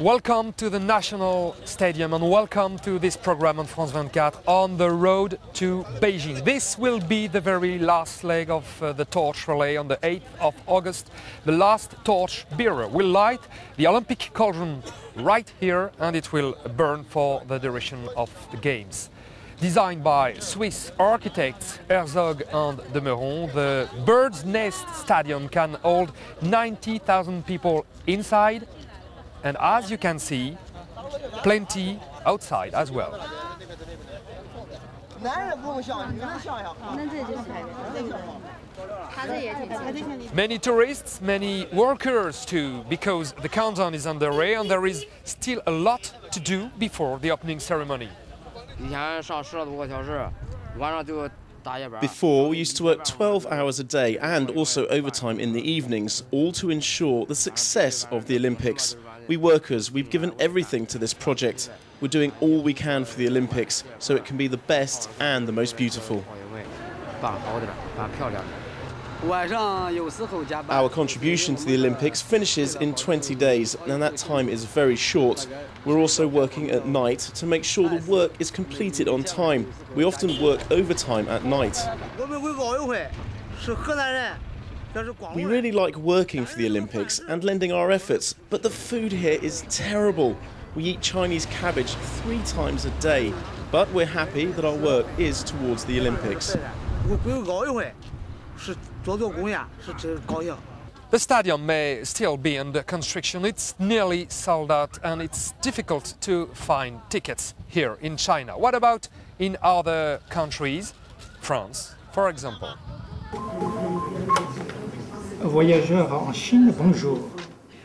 Welcome to the National Stadium and welcome to this program on France 24 on the road to Beijing. This will be the very last leg of the torch relay on the 8th of August. The last torch bearer will light the Olympic cauldron right here and it will burn for the duration of the Games. Designed by Swiss architects Herzog and de Meuron, the Bird's Nest Stadium can hold 90,000 people inside. And as you can see, plenty outside as well. Many tourists, many workers too, because the countdown is underway and there is still a lot to do before the opening ceremony. Before, we used to work 12 hours a day and also overtime in the evenings, all to ensure the success of the Olympics. We workers, we've given everything to this project. We're doing all we can for the Olympics so it can be the best and the most beautiful. Our contribution to the Olympics finishes in 20 days, and that time is very short. We're also working at night to make sure the work is completed on time. We often work overtime at night. We really like working for the Olympics and lending our efforts, but the food here is terrible. We eat Chinese cabbage 3 times a day, but we're happy that our work is towards the Olympics. The stadium may still be under construction. It's nearly sold out and it's difficult to find tickets here in China. What about in other countries? France, for example. Voyageurs en Chine, bonjour.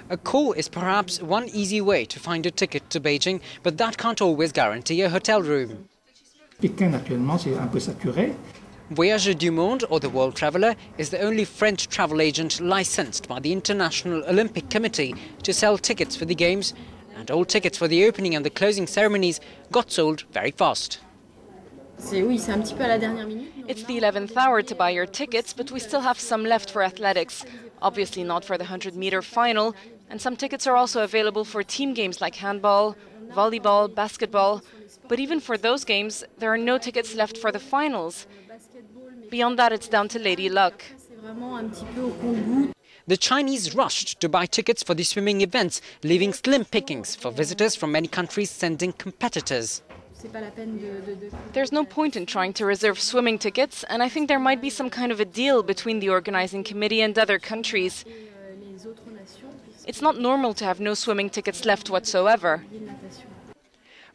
A call is perhaps one easy way to find a ticket to Beijing, but that can't always guarantee a hotel room. Pékin, actuellement, c'est un peu saturé. Voyageurs du Monde, or the World Traveller, is the only French travel agent licensed by the International Olympic Committee to sell tickets for the Games, and all tickets for the opening and the closing ceremonies got sold very fast. It's the 11th hour to buy your tickets, but we still have some left for athletics. Obviously not for the 100-meter final, and some tickets are also available for team games like handball, volleyball, basketball. But even for those games, there are no tickets left for the finals. Beyond that, it's down to lady luck. The Chinese rushed to buy tickets for the swimming events, leaving slim pickings for visitors from many countries sending competitors. There's no point in trying to reserve swimming tickets, and I think there might be some kind of a deal between the organizing committee and other countries. It's not normal to have no swimming tickets left whatsoever.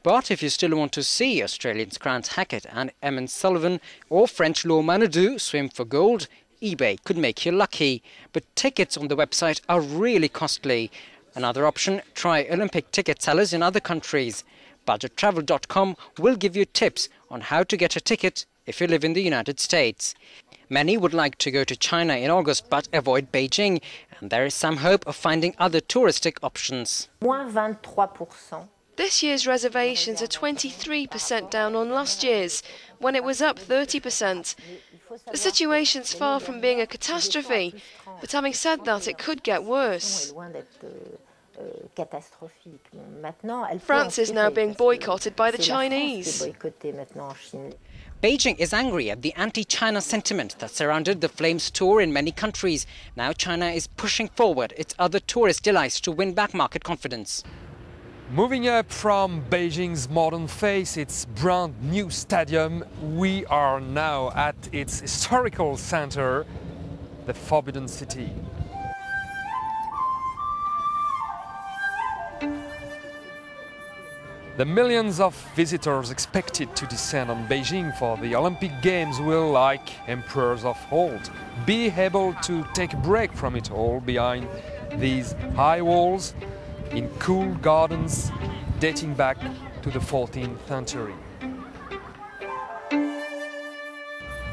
But if you still want to see Australians Grant Hackett and Eamon Sullivan or French Laure Manodou swim for gold, eBay could make you lucky. But tickets on the website are really costly. Another option, try Olympic ticket sellers in other countries. BudgetTravel.com will give you tips on how to get a ticket if you live in the United States. Many would like to go to China in August but avoid Beijing, and there is some hope of finding other touristic options. This year's reservations are 23% down on last year's, when it was up 30%. The situation's far from being a catastrophe, but having said that, it could get worse. France is now being boycotted by the Chinese. Beijing is angry at the anti-China sentiment that surrounded the Flames tour in many countries. Now China is pushing forward its other tourist delights to win back market confidence. Moving up from Beijing's modern face, its brand new stadium, we are now at its historical center, the Forbidden City. The millions of visitors expected to descend on Beijing for the Olympic Games will, like emperors of old, be able to take a break from it all behind these high walls in cool gardens dating back to the 14th century.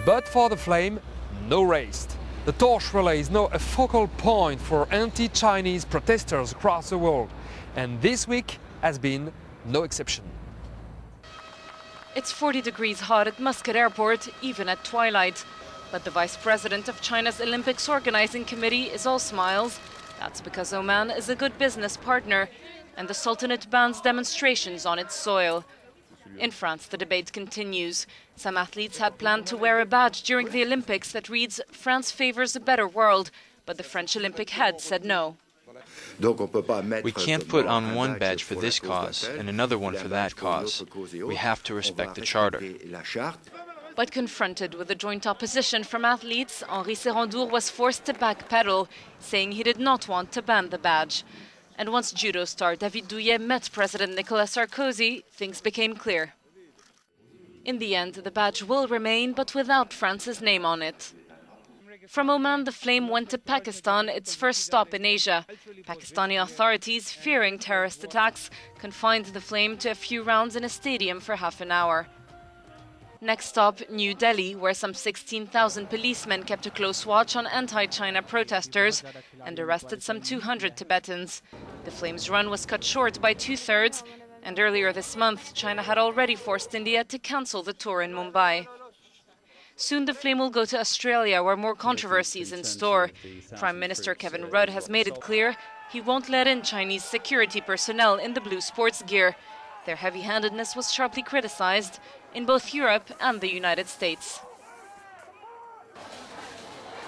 But for the Flame, no race. The torch relay is now a focal point for anti-Chinese protesters across the world, and this week has been no exception. It's 40 degrees hot at Muscat Airport, even at twilight. But the vice president of China's Olympics organizing committee is all smiles. That's because Oman is a good business partner, and the Sultanate bans demonstrations on its soil. In France, the debate continues. Some athletes had planned to wear a badge during the Olympics that reads, "France favors a better world," but the French Olympic head said no. We can't put on one badge for this cause and another one for that cause. We have to respect the Charter. But confronted with the joint opposition from athletes, Henri Serrandour was forced to backpedal, saying he did not want to ban the badge. And once judo star David Douillet met President Nicolas Sarkozy, things became clear. In the end, the badge will remain, but without France's name on it. From Oman, the flame went to Pakistan, its first stop in Asia. Pakistani authorities, fearing terrorist attacks, confined the flame to a few rounds in a stadium for half an hour. Next stop, New Delhi, where some 16,000 policemen kept a close watch on anti-China protesters and arrested some 200 Tibetans. The flame's run was cut short by 2/3, and earlier this month, China had already forced India to cancel the tour in Mumbai. Soon the flame will go to Australia, where more controversies in store. Prime Minister Kevin Rudd has made it clear he won't let in Chinese security personnel in the blue sports gear. Their heavy-handedness was sharply criticized in both Europe and the United States.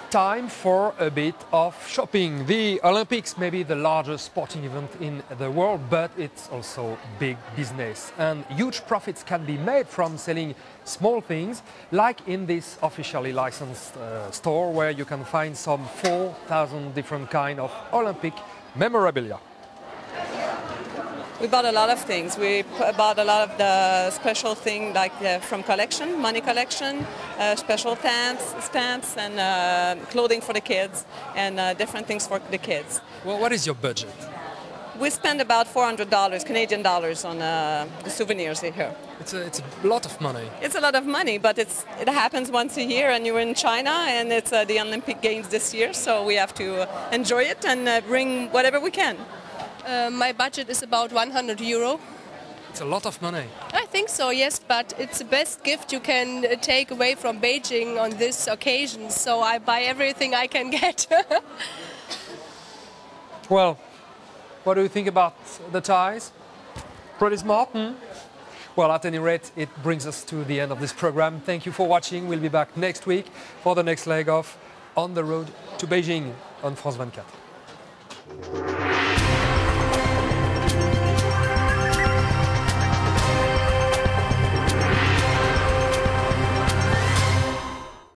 Time for a bit of shopping. The Olympics may be the largest sporting event in the world, but it's also big business. And huge profits can be made from selling small things, like in this officially licensed store, where you can find some 4,000 different kinds of Olympic memorabilia. We bought a lot of things. We bought a lot of the special thing, like from collection, money collection, special stamps and clothing for the kids, and different things for the kids. Well, what is your budget? We spend about $400 Canadian dollars on the souvenirs here. It's a lot of money. It's a lot of money, but it happens once a year, and you're in China, and it's the Olympic Games this year, so we have to enjoy it and bring whatever we can. My budget is about €100. It's a lot of money. I think so, yes, but it's the best gift you can take away from Beijing on this occasion, so I buy everything I can get. Well, what do you think about the ties? Pretty smart, Well, at any rate, it brings us to the end of this program. Thank you for watching. We'll be back next week for the next leg of On the Road to Beijing on France 24.